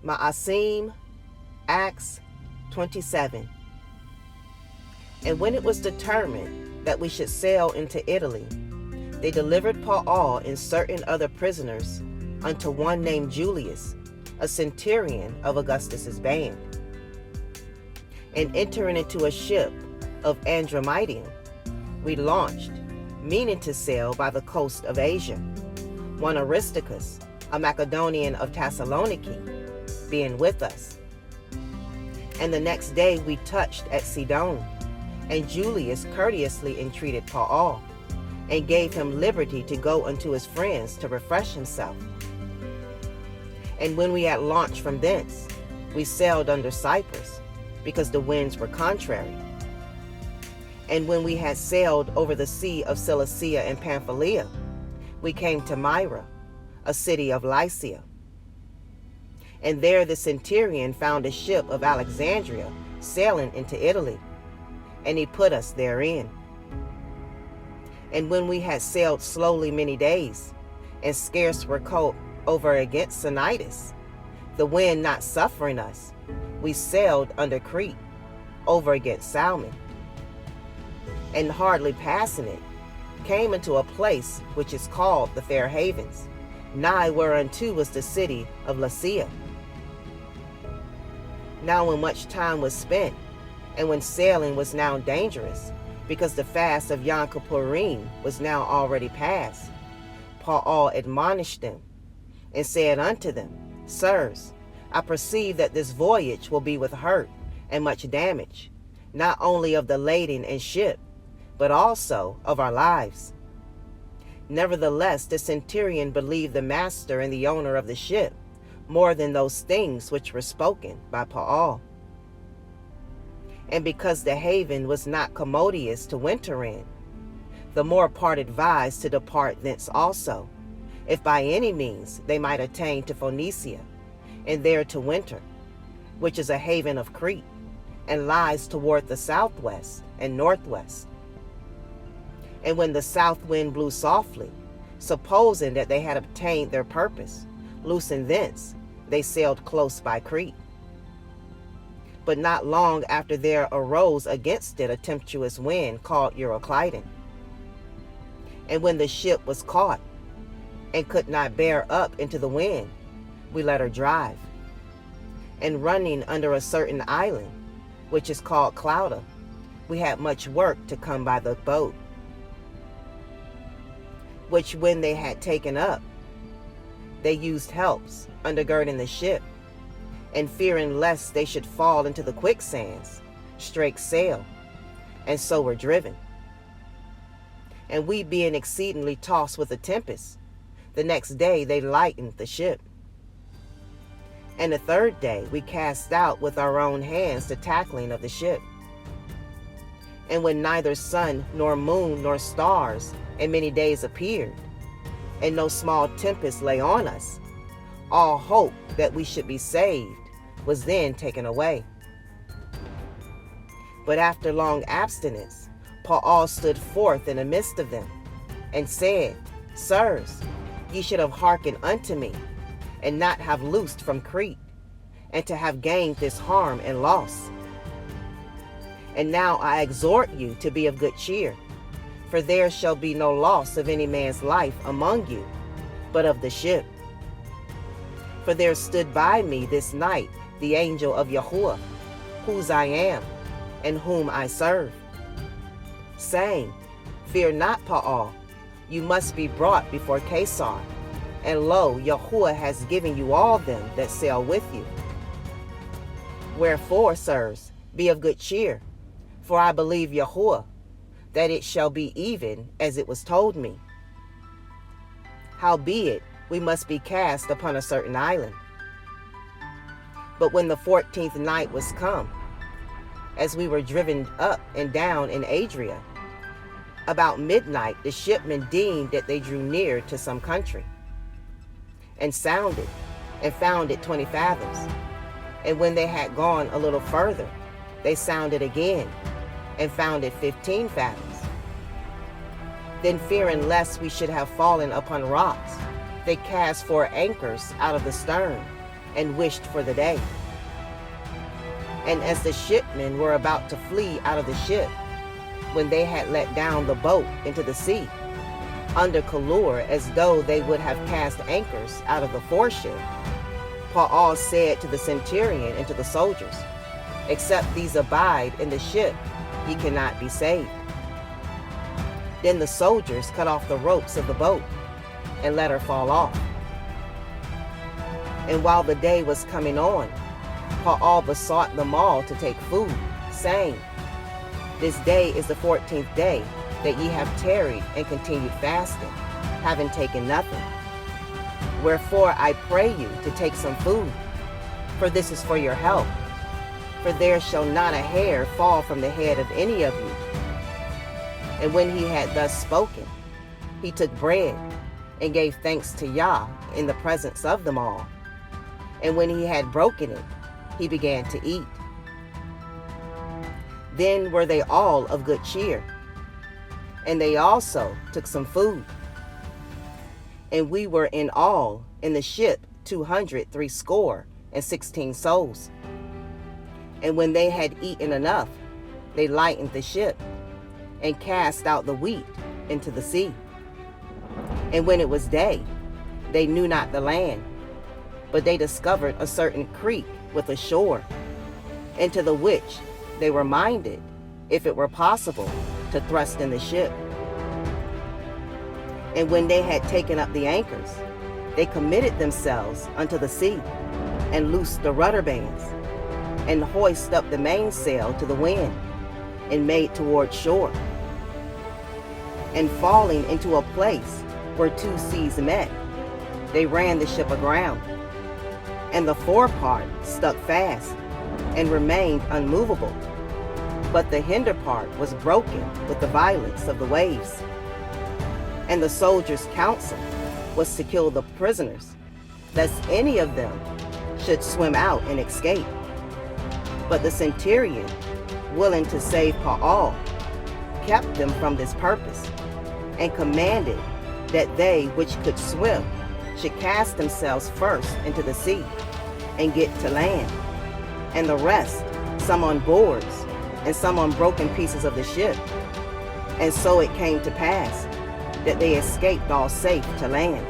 Ma'asim, Acts 27. And when it was determined that we should sail into Italy, they delivered Paul and certain other prisoners unto one named Julius, a centurion of Augustus's band. And entering into a ship of Andromitium, we launched, meaning to sail by the coast of Asia, one Aristarchus, a Macedonian of Thessaloniki, being with us. And the next day we touched at Sidon, and Julius courteously entreated Paul, and gave him liberty to go unto his friends to refresh himself. And when we had launched from thence, we sailed under Cyprus, because the winds were contrary. And when we had sailed over the sea of Cilicia and Pamphylia, we came to Myra, a city of Lycia. And there the centurion found a ship of Alexandria sailing into Italy, and he put us therein. And when we had sailed slowly many days, and scarce were over against Cnidus, the wind not suffering us, we sailed under Crete, over against Salmon. And hardly passing it, came into a place which is called the Fair Havens, nigh whereunto was the city of Lasea. Now when much time was spent, and when sailing was now dangerous, because the fast of Yom Kippurim was now already past, Paul admonished them, and said unto them, Sirs, I perceive that this voyage will be with hurt and much damage, not only of the lading and ship, but also of our lives. Nevertheless, the centurion believed the master and the owner of the ship more than those things which were spoken by Paul. And because the haven was not commodious to winter in, the more part advised to depart thence also, if by any means they might attain to Phoenicia, and there to winter, which is a haven of Crete, and lies toward the southwest and northwest. And when the south wind blew softly, supposing that they had obtained their purpose, loosing thence, they sailed close by Crete. But not long after there arose against it a tempestuous wind called Euroclydon. And when the ship was caught, and could not bear up into the wind, we let her drive. And running under a certain island, which is called Clauda, we had much work to come by the boat. Which when they had taken up, they used helps, undergirding the ship, and fearing lest they should fall into the quicksands, strake sail, and so were driven. And we being exceedingly tossed with a tempest, the next day they lightened the ship. And the third day we cast out with our own hands the tackling of the ship. And when neither sun nor moon nor stars in many days appeared, and no small tempest lay on us, all hope that we should be saved was then taken away. But after long abstinence, Paul stood forth in the midst of them, and said, Sirs, ye should have hearkened unto me, and not have loosed from Crete, and to have gained this harm and loss. And now I exhort you to be of good cheer, for there shall be no loss of any man's life among you, but of the ship. For there stood by me this night the angel of Yahuwah, whose I am, and whom I serve, saying, Fear not, Paul, you must be brought before Caesar, and lo, Yahuwah has given you all them that sail with you. Wherefore, sirs, be of good cheer, for I believe Yahuwah, that it shall be even as it was told me. Howbeit, we must be cast upon a certain island. But when the 14th night was come, as we were driven up and down in Adria, about midnight the shipmen deemed that they drew near to some country, and sounded, and found it 20 fathoms. And when they had gone a little further, they sounded again, and found it 15 fathoms. Then fearing lest we should have fallen upon rocks, they cast 4 anchors out of the stern, and wished for the day. And as the shipmen were about to flee out of the ship, when they had let down the boat into the sea, under color as though they would have cast anchors out of the foreship, Paul said to the centurion and to the soldiers, "Except these abide in the ship, ye cannot be saved." Then the soldiers cut off the ropes of the boat and let her fall off. And while the day was coming on, Paul besought them all to take food, saying, "This day is the 14th day that ye have tarried and continued fasting, having taken nothing. Wherefore I pray you to take some food, for this is for your health. For there shall not a hair fall from the head of any of you." And when he had thus spoken, he took bread and gave thanks to Yah in the presence of them all. And when he had broken it, he began to eat. Then were they all of good cheer, and they also took some food. And we were in all in the ship 260 souls. And when they had eaten enough, they lightened the ship, and cast out the wheat into the sea. And when it was day, they knew not the land, but they discovered a certain creek with a shore, into the which they were minded, if it were possible, to thrust in the ship. And when they had taken up the anchors, they committed themselves unto the sea, and loosed the rudder bands, and hoisted up the mainsail to the wind, and made toward shore. And falling into a place where two seas met, they ran the ship aground, and the forepart stuck fast, and remained unmovable, but the hinder part was broken with the violence of the waves. And the soldiers' counsel was to kill the prisoners, lest any of them should swim out and escape. But the centurion, willing to save Paul, kept them from this purpose, and commanded that they which could swim should cast themselves first into the sea, and get to land, and the rest, some on boards, and some on broken pieces of the ship. And so it came to pass that they escaped all safe to land.